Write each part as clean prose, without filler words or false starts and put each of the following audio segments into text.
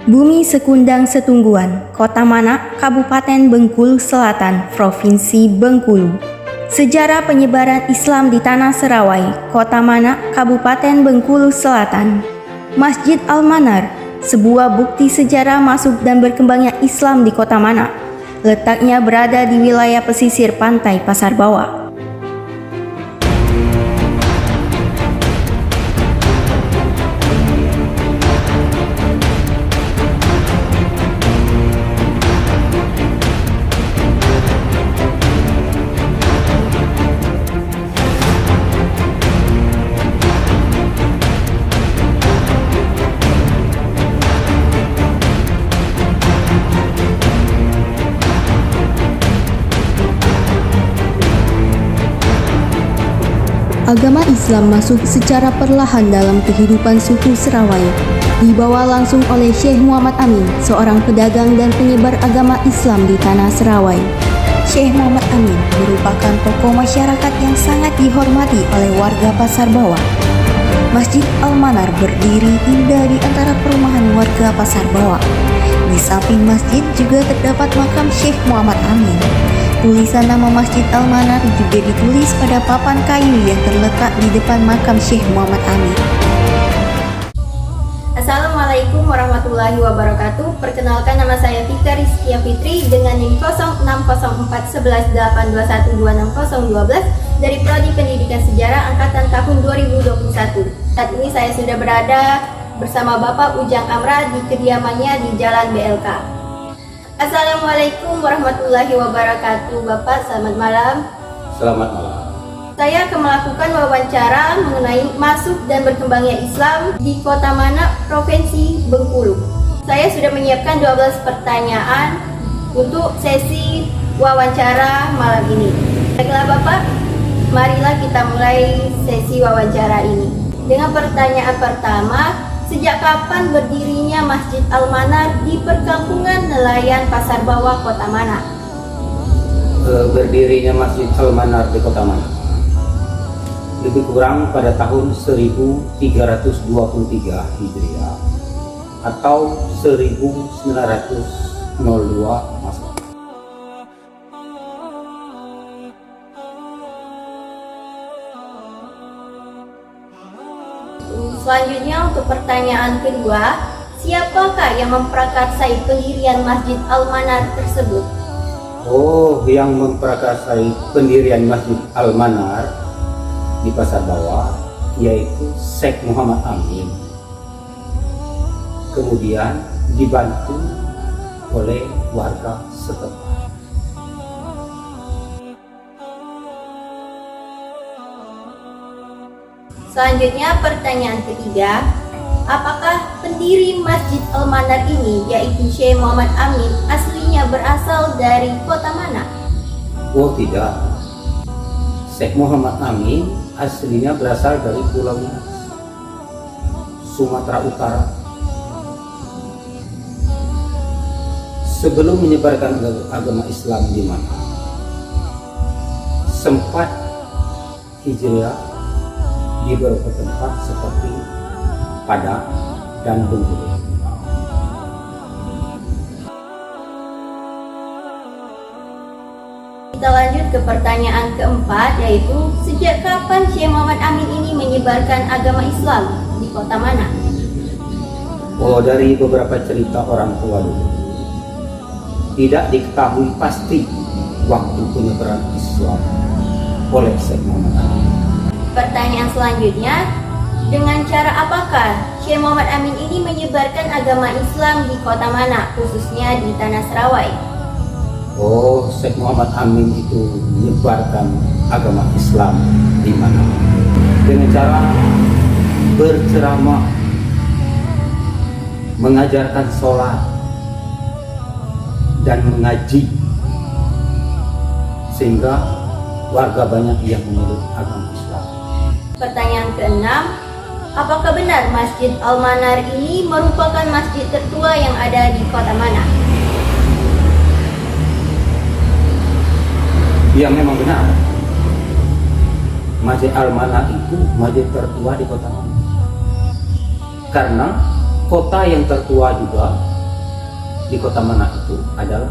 Bumi Sekundang Setungguan, Kota Manak, Kabupaten Bengkulu Selatan, Provinsi Bengkulu. Sejarah penyebaran Islam di Tanah Serawai, Kota Manak, Kabupaten Bengkulu Selatan. Masjid Al-Manar, sebuah bukti sejarah masuk dan berkembangnya Islam di Kota Manak. Letaknya berada di wilayah pesisir pantai Pasar Bawah. Agama Islam masuk secara perlahan dalam kehidupan suku Serawai, dibawa langsung oleh Syekh Muhammad Amin, seorang pedagang dan penyebar agama Islam di Tanah Serawai. Syekh Muhammad Amin merupakan tokoh masyarakat yang sangat dihormati oleh warga Pasar Bawah. Masjid Al-Manar berdiri indah di antara perumahan warga Pasar Bawah. Di samping masjid juga terdapat makam Syekh Muhammad Amin. Tulisan nama Masjid Al-Manar juga ditulis pada papan kayu yang terletak di depan makam Syekh Muhammad Amin. Assalamualaikum warahmatullahi wabarakatuh. Perkenalkan, nama saya Tika Rizkia Fitri dengan NIM 06041182126012 dari Prodi Pendidikan Sejarah Angkatan tahun 2021. Saat ini saya sudah berada bersama Bapak Ujang Amra di kediamannya di Jalan BLK. Assalamualaikum warahmatullahi wabarakatuh. Bapak, selamat malam. Selamat malam. Saya akan melakukan wawancara mengenai masuk dan berkembangnya Islam di Kota Manak, Provinsi Bengkulu. Saya sudah menyiapkan 12 pertanyaan untuk sesi wawancara malam ini. Baiklah Bapak, marilah kita mulai sesi wawancara ini. Dengan pertanyaan pertama, sejak kapan berdirinya Masjid Al-Manar di perkampungan nelayan Pasar Bawah, Kota Manak? Berdirinya Masjid Al-Manar di Kota Manak lebih kurang pada tahun 1323 Hijriah atau 1902 Masehi. Selanjutnya untuk pertanyaan kedua, siapakah yang memprakarsai pendirian Masjid Al-Manar tersebut? Yang memprakarsai pendirian Masjid Al-Manar di Pasar Bawah yaitu Syekh Muhammad Amin. Kemudian dibantu oleh warga setempat. Selanjutnya pertanyaan ketiga, apakah pendiri Masjid Al-Manar ini yaitu Syekh Muhammad Amin aslinya berasal dari Kota Manak? Tidak. Syekh Muhammad Amin aslinya berasal dari Pulau Nias, Sumatera Utara. Sebelum menyebarkan agama Islam di Manak, sempat hijrah di beberapa tempat seperti Padang dan Bengkulu. Kita lanjut ke pertanyaan keempat, yaitu sejak kapan Syekh Muhammad Amin ini menyebarkan agama Islam di Kota Manak? Dari beberapa cerita orang tua dulu, tidak diketahui pasti waktu penyebaran Islam oleh Syekh Muhammad Amin. Pertanyaan selanjutnya, dengan cara apakah Syekh Muhammad Amin ini menyebarkan agama Islam di Kota Manak, khususnya di Tanah Serawai? Syekh Muhammad Amin itu menyebarkan agama Islam di Manak dengan cara berceramah, mengajarkan sholat dan mengaji, sehingga warga banyak yang memeluk agama Islam. Pertanyaan keenam, apakah benar Masjid Al-Manar ini merupakan masjid tertua yang ada di Kota Manak? Ya, memang benar. Masjid Al-Manar itu masjid tertua di Kota Manak. Karena kota yang tertua juga di Kota Manado itu adalah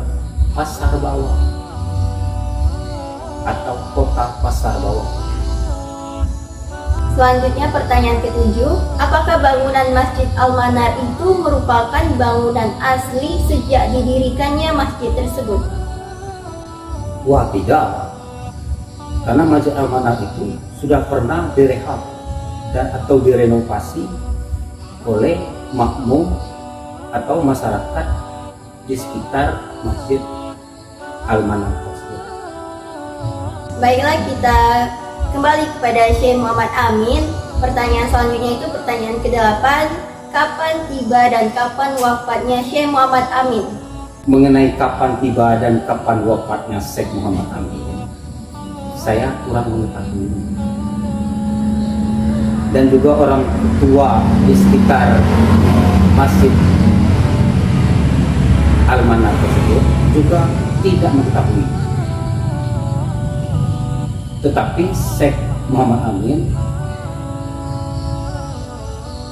Pasar Bawah atau Kota Pasar Bawah. Selanjutnya pertanyaan ketujuh, apakah bangunan Masjid Al-Manar itu merupakan bangunan asli sejak didirikannya masjid tersebut? Wah, tidak. Karena Masjid Al-Manar itu sudah pernah direhab dan atau direnovasi oleh makmum atau masyarakat di sekitar Masjid Al-Manar tersebut. Baiklah, kita kembali kepada Syekh Muhammad Amin. Pertanyaan selanjutnya itu pertanyaan ke-8. Kapan tiba dan kapan wafatnya Syekh Muhammad Amin? Mengenai kapan tiba dan kapan wafatnya Syekh Muhammad Amin, saya kurang mengetahui. Dan juga orang tua di sekitar Masjid Al-Manar tersebut juga tidak mengetahui. Tetapi Syekh Muhammad Amin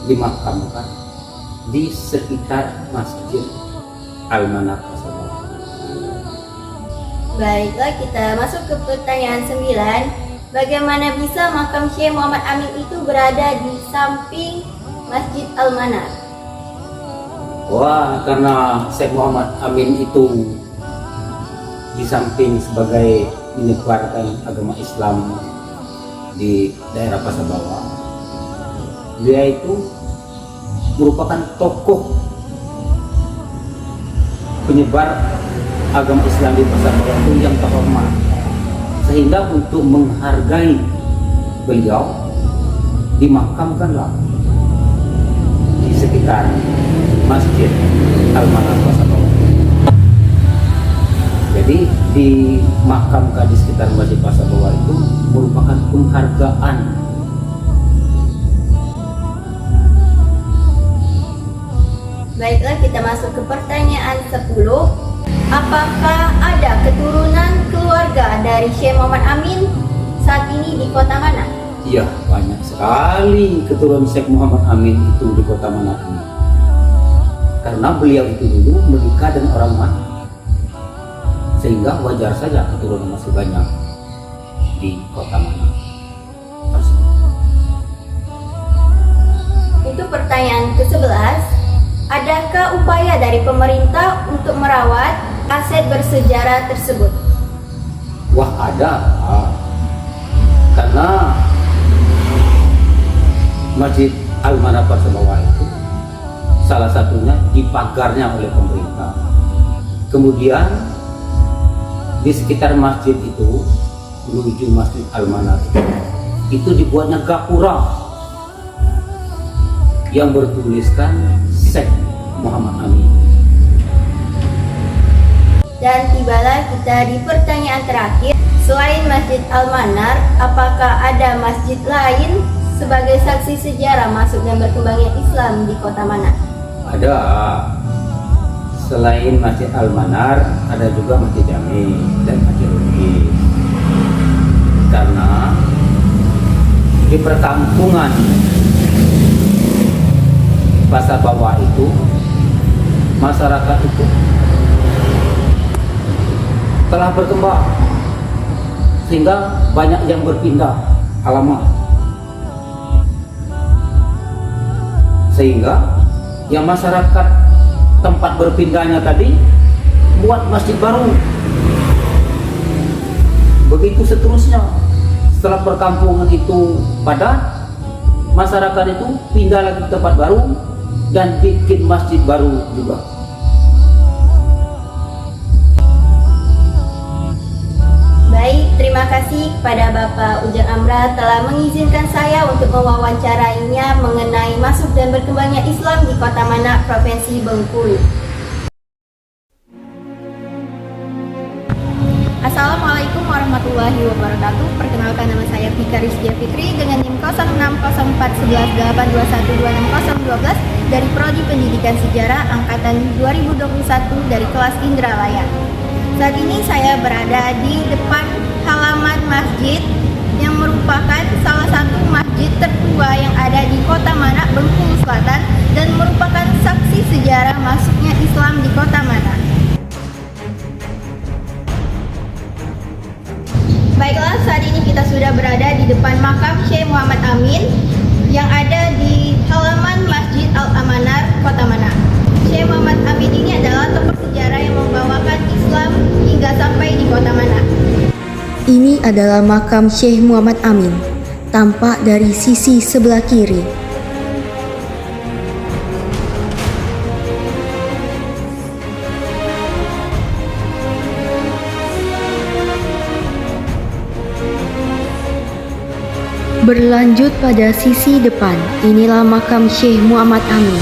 dimakamkan di sekitar Masjid Al-Manar tersebut. Baiklah, kita masuk ke pertanyaan 9. Bagaimana bisa makam Syekh Muhammad Amin itu berada di samping Masjid Al-Manar? Wah, karena Syekh Muhammad Amin itu di samping sebagai menyebarkan agama Islam di daerah Pasar Bawah, dia itu merupakan tokoh penyebar agama Islam di Pasar Bawah itu yang terhormat, sehingga untuk menghargai beliau dimakamkanlah di sekitar Masjid Al-Manar Pasar Bawah. Jadi dimakamkan di sekitar Masjid Pasar Bawah itu merupakan penghargaan. Baiklah, kita masuk ke pertanyaan 10. Apakah ada keturunan keluarga dari Syekh Muhammad Amin saat ini di kota mana? Iya, banyak sekali keturunan Syekh Muhammad Amin itu di Kota Manado ini. Karena beliau itu dulu menikah dengan orang Manado, sehingga wajar saja keturunan masih banyak di Kota Manado. Itu pertanyaan ke-11. Adakah upaya dari pemerintah untuk merawat aset bersejarah tersebut? Wah, ada. Karena Masjid Al-Manar Pasar Bawah itu salah satunya dipagarnya oleh pemerintah. Kemudian di sekitar masjid itu menuju Masjid Al-Manar itu dibuatnya gapura yang bertuliskan Syekh Muhammad Amin. Dan tibalah kita di pertanyaan terakhir. Selain Masjid Al-Manar, apakah ada masjid lain sebagai saksi sejarah masuk dan berkembangnya Islam di kota mana? Ada. Selain Masjid Al-Manar, ada juga Masjid Jami dan Masjid Lukis. Karena di perkampungan Pasar Bawah itu, masyarakat itu telah berkembang sehingga banyak yang berpindah alamat, sehingga yang masyarakat tempat berpindahnya tadi buat masjid baru. Begitu seterusnya, setelah perkampungan itu padat, masyarakat itu pindah lagi ke tempat baru dan bikin masjid baru juga. Baik, terima kasih kepada Bapak Ujang Amra telah mengizinkan saya untuk mewawancarainya mengenai masuk dan berkembangnya Islam di Kota Manak, Provinsi Bengkulu. Assalamualaikum warahmatullahi wabarakatuh. Perkenalkan, nama saya Fika Rizkia Fitri dengan NIM 06041182126012 dari Prodi Pendidikan Sejarah Angkatan 2021 dari kelas Indralaya. Saat ini saya berada di depan halaman masjid yang merupakan salah satu masjid tertua yang ada di Kota Manak, Bengkulu Selatan, dan merupakan saksi sejarah masuknya Islam di Kota Manak. Baiklah, saat ini kita sudah berada di depan makam Syekh Muhammad Amin yang ada di halaman Masjid Al-Amanar, Kota Manak. Syekh Muhammad Amin ini adalah tokoh sejarah yang membawakan Islam hingga sampai di Kota Manak. Ini adalah makam Syekh Muhammad Amin, tampak dari sisi sebelah kiri. Berlanjut pada sisi depan, inilah makam Syekh Muhammad Amin.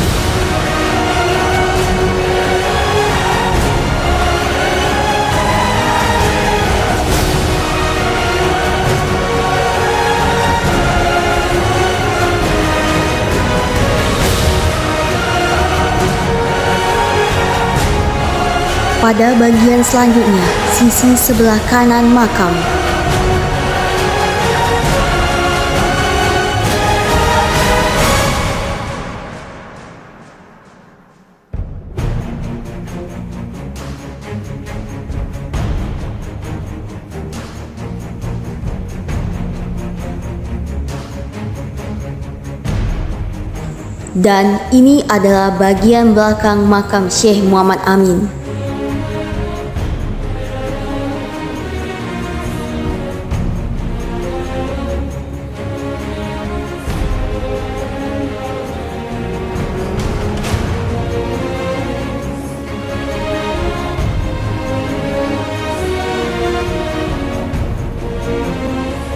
Pada bagian selanjutnya, sisi sebelah kanan makam. Dan ini adalah bagian belakang makam Syekh Muhammad Amin.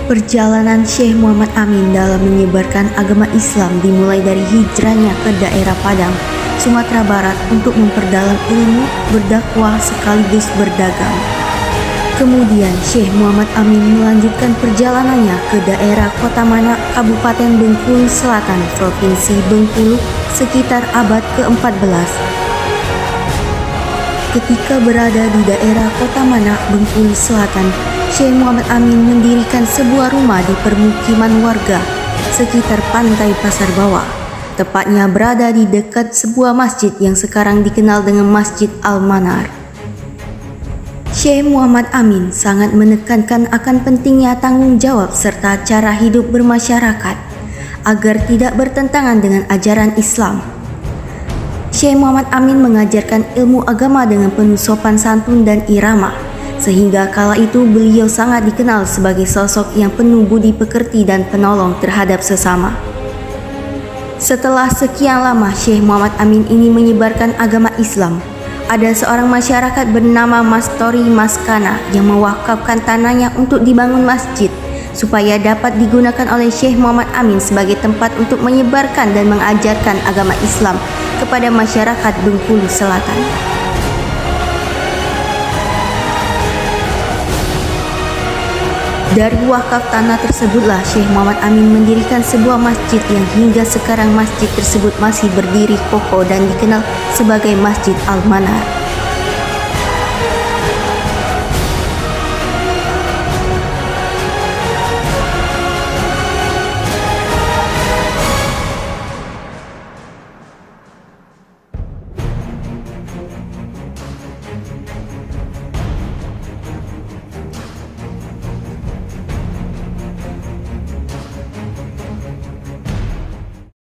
Perjalanan Syekh Muhammad Amin dalam menyebarkan agama Islam dimulai dari hijrahnya ke daerah Padang, Sumatera Barat untuk memperdalam ilmu, berdakwah sekaligus berdagang. Kemudian Syekh Muhammad Amin melanjutkan perjalanannya ke daerah Kota Manak, Kabupaten Bengkulu Selatan, Provinsi Bengkulu sekitar abad ke-14. Ketika berada di daerah Kota Manak, Bengkulu Selatan, Syekh Muhammad Amin mendirikan sebuah rumah di permukiman warga sekitar pantai Pasar Bawah, tepatnya berada di dekat sebuah masjid yang sekarang dikenal dengan Masjid Al-Manar. Syekh Muhammad Amin sangat menekankan akan pentingnya tanggung jawab serta cara hidup bermasyarakat agar tidak bertentangan dengan ajaran Islam. Syekh Muhammad Amin mengajarkan ilmu agama dengan penuh sopan santun dan irama, sehingga kala itu beliau sangat dikenal sebagai sosok yang penuh budi pekerti dan penolong terhadap sesama. Setelah sekian lama Syekh Muhammad Amin ini menyebarkan agama Islam, ada seorang masyarakat bernama Mas Tori Maskana yang mewakafkan tanahnya untuk dibangun masjid supaya dapat digunakan oleh Syekh Muhammad Amin sebagai tempat untuk menyebarkan dan mengajarkan agama Islam kepada masyarakat Bengkulu Selatan. Dari wakaf tanah tersebutlah Syekh Muhammad Amin mendirikan sebuah masjid yang hingga sekarang masjid tersebut masih berdiri kokoh dan dikenal sebagai Masjid Al-Manar.